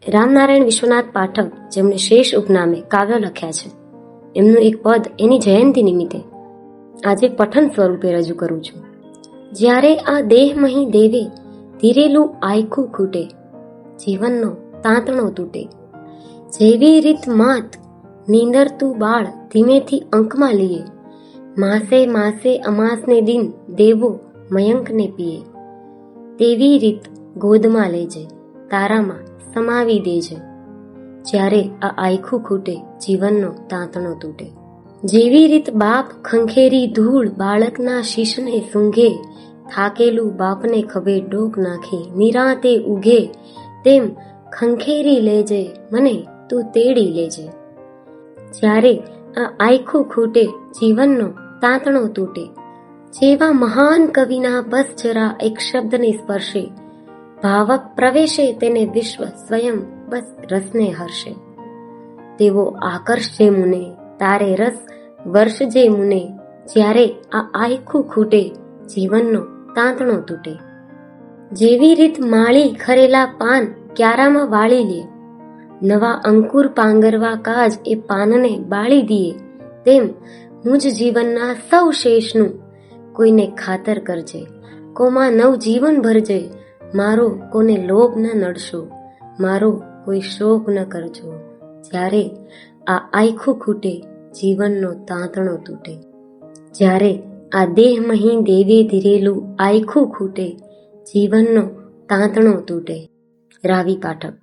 રામનારાયણ વિશ્વનાથ પાઠક, જેમણે શેષ ઉપનામે કાવ્ય લખ્યા છે, એમનું એક પદ એની જયંતિ નિમિત્તે આજે પઠન સ્વરૂપે રજૂ કરું છું. જ્યારે આ દેહમહી દેવે ધીરેલું આયખું ખૂટે, જીવનનો તાંતણો તૂટે. જેવી રીત માત નીંદરતું બાળ ધીમેથી અંકમાં લીએ, માસે માસે અમાસને દિન દેવો મયંકને પીએ. તેવી રીત ગોદમાં લેજે, તારામાં સમાવી દેજે. જ્યારે આ આયખું ખૂટે, જીવનનો તાંતણો તૂટે. જેવી રીત બાપ ખંખેરી ધૂળ બાળકના શીશને સૂંઘે, થાકેલું બાપને ખભે ડોક નાખી નિરાંતે ઊઘે, તેમ ખંખેરી લેજે મને તું તેડી લેજે. જ્યારે આ આયખું ખૂટે, જીવનનો તાંતણો તૂટે. જેવા મહાન કવિના બસ જરા એક શબ્દને સ્પર્શે, ભાવક પ્રવેશે તેને વિશ્વ સ્વયં બસ રસને હર્ષે. તેવો આકર્ષજે મુને, તારે રસ વર્ષજે મુને. જ્યારે આ આયખું ખૂટે, જીવનનો તાંતણો તૂટે. જેવી રીત માળી ખરેલા પાન ક્યારામાં વાળી લે, નવા અંકુર પાંગરવા કાજ એ પાનને બાળી દીએ. તેમ મુજ જીવનના સૌ શેષનું કોઈને ખાતર કરજે, કોમાં નવ જીવન ભરજે. મારો કોને લોભ ન નડશો, મારો કોઈ શોક ન કરજો. જ્યારે આ આયખું ખૂટે, જીવનનો તાંતણો તૂટે. જ્યારે આ દેહમહી દેવે ધીરેલું આયખું ખૂટે, જીવનનો તાંતણો તૂટે. રાવી પાઠક.